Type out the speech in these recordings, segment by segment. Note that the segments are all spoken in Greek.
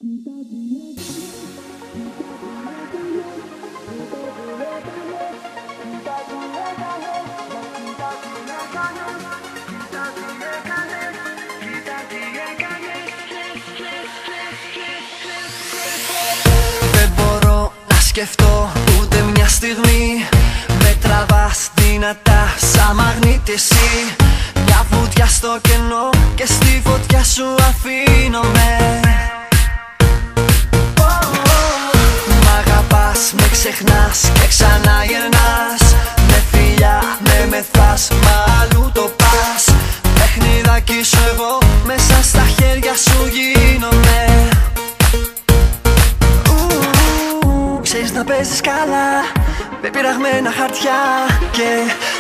Δεν μπορώ να σκεφτώ ούτε μια στιγμή. Με τραβάς δυνατά σαν μαγνήτη εσύ. Μια βουτιά στο κενό και στη φωτιά σου αφήνομαι. Μ' αγαπάς, με ξεχνάς και ξανά γερνάς. Με φιλιά με μεθάς, μα αλλού το πας. Παιχνιδάκι σου εγώ, μέσα στα χέρια σου γίνομαι. Ξέρεις να παίζεις καλά με πειραγμένα χαρτιά. Και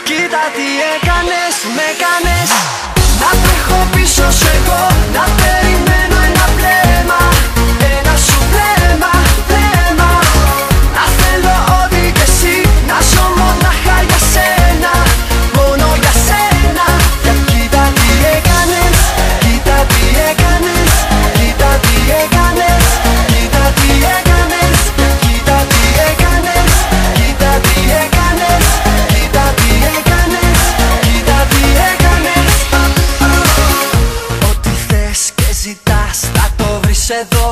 κοίτα τι έκανες, με κάνες να τρέχω πίσω σου εγώ. Να περιμένω ένα βλέμμα, ένα σου βλέμμα, βλέμμα. Να θέλω ό,τι και εσύ, να ζω μονάχα για σένα, μόνο για σένα. Και κοίτα τι έκανες, κοίτα τι έκανες, κοίτα τι έκανες, κοίτα τι έκανες, κοίτα τι έκανες, κοίτα τι έκανες, κοίτα τι έκανες, κοίτα τι έκανες. Ό,τι θες και ζητάς θα το βρεις εδώ.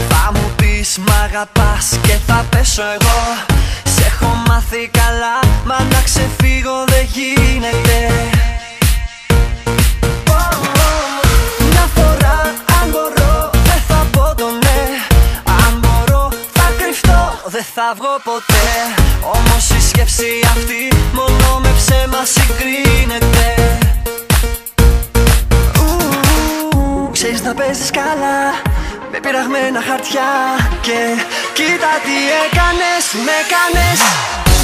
Θα μου πεις μ' αγαπάς και θα πέσω εγώ. Σ' έχω μάθει καλά, μα να ξεφύγω δεν γίνεται. Μια φορά αν μπορώ δεν θα πω το ναι. Αν μπορώ θα κρυφτώ, δεν θα βγω ποτέ. Όμως η σκέψη αυτή μόνο με ψέμα συγκρίνεται. Ξέρεις να παίζεις καλά με πειραγμένα χαρτιά. Και κοίτα τι έκανες, με κάνες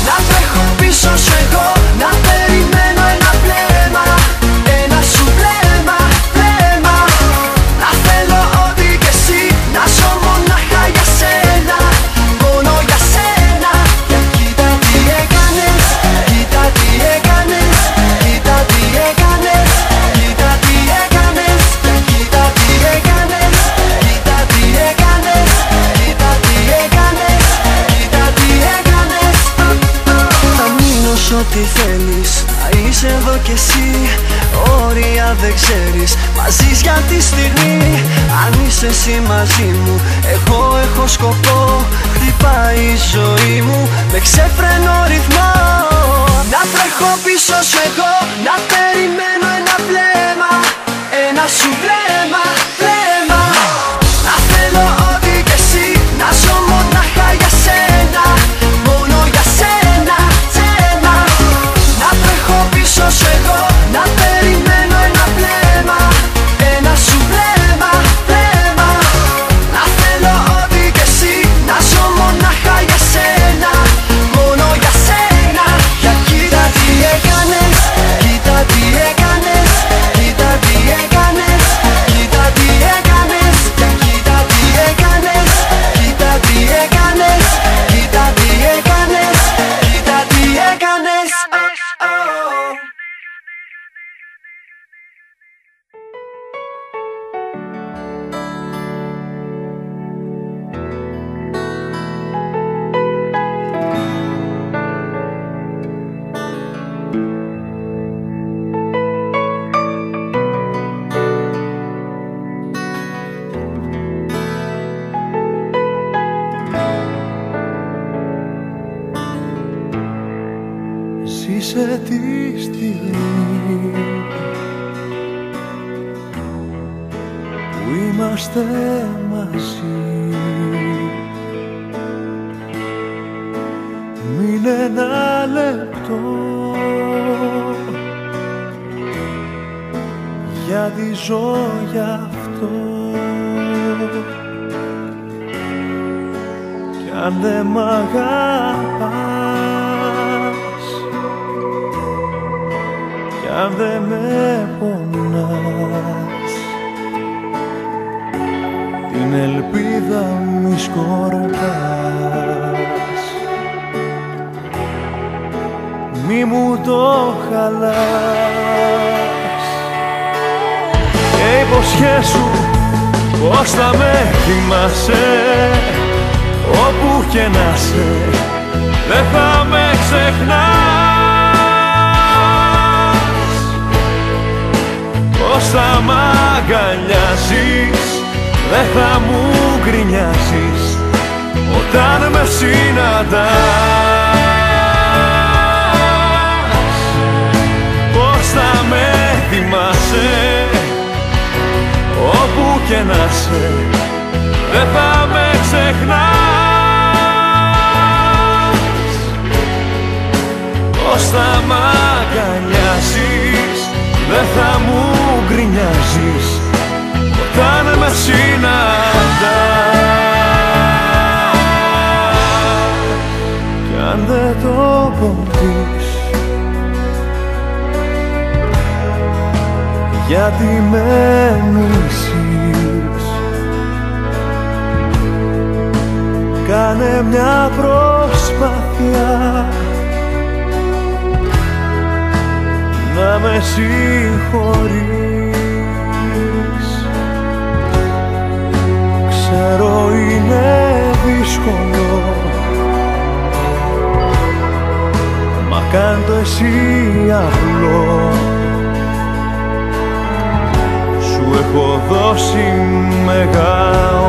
να τρέχω πίσω σου εγώ. Να περιμένω ένα βλέμμα, ένα σου βλέμμα, βλέμμα. Να θέλω ό,τι και εσύ, να ζω μονάχα για σένα, μόνο για σένα. Και κοίτα τι έκανες, κοίτα τι έκανες, κοίτα τι έκανες, κοίτα τι έκανες, κοίτα τι έκανες, κοίτα τι έκανες, κοίτα τι έκανες, κοίτα τι έκανες. Θα μείνω σ' ό,τι θέλεις, θα είσαι εδώ κι εσύ. Όρια δεν ξέρεις, μαζί για τη στιγμή. Αν είσαι εσύ μαζί μου, εγώ έχω σκοπό. Χτυπάει η ζωή μου με ξέφρενο ρυθμό. Να τρέχω πίσω σου εγώ, να περιμένω ένα βλέμμα, ένα σου βλέμμα, βλέμμα. Να θέλω ό,τι και εσύ, να ζω μονάχα για σένα, μόνο για σένα, σένα. Να τρέχω πίσω σου εγώ, να περιμένω ένα βλέμμα, ένα σου βλέμμα, βλέμμα. Να θέλω ό,τι και εσύ, να ζω μονάχα για σένα, μόνο για σένα. Για κοίτα τι έκανες, κοίτα τι έκανες, κοίτα τι έκανες, κοίτα τι έκανες. Για κοίτα τι έκανες, κοίτα τι έκανες, κοίτα τι έκανες, κοίτα τι έκανες. Ζήσε τη στιγμή που είμαστε μαζί. Μείνε ένα λεπτό, γιατί ζω γι' αυτό. Κι αν δεν μ' αγαπάς, κι αν δεν με πονάς, την ελπίδα μου σκορπάς. Μη μου το χαλάς και υποσχέσου Πώς θα με θυμάσαι όπου και να σε, δεν θα με ξεχνάς. Πώς θα μ' αγκαλιάζεις, δεν θα μου γκρινιάζεις όταν με συναντάς. Πώς θα με θυμάσαι όπου και να σε, δεν θα με ξεχνάς. Πώς θα μ' αγκαλιάζεις, δεν θα μου γκρινιάζεις όταν με συναντάς. Κι αν δεν το πω πεις, γιατί με μισείς, κάνε μια προσπάθεια να με συγχωρείς. Ξέρω είναι δύσκολο, μα κάν' το εσύ απλό. Σου έχω δώσει μεγάλο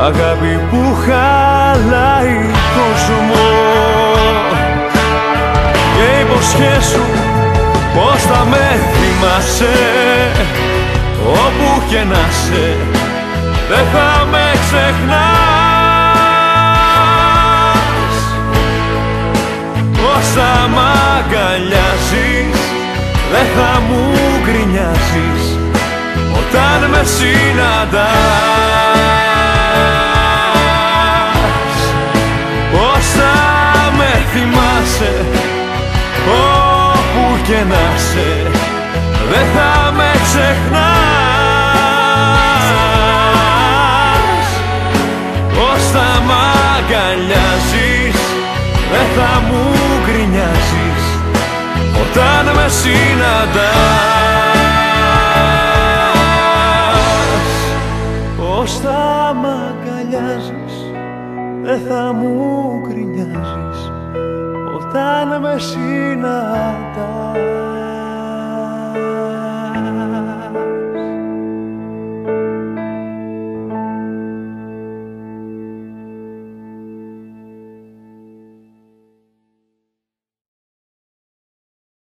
αγάπη που χαλάει κόσμο. Και υποσχέσου πως θα με θυμάσαι όπου και να σε, δεν θα με ξεχνάς. Πως θα μ' αγκαλιάζεις, δεν θα μου γκρινιάζεις όταν με συναντάς. Πως θα με θυμάσαι όπου και να σε, δεν θα με ξεχνάς. Πως θα μ' αγκαλιάζεις, δεν θα μου γκρινιάζεις όταν με συναντάς. Πως θα μ' αγκαλιάζεις, δεν θα μου γκρινιάζεις όταν με συναντάς.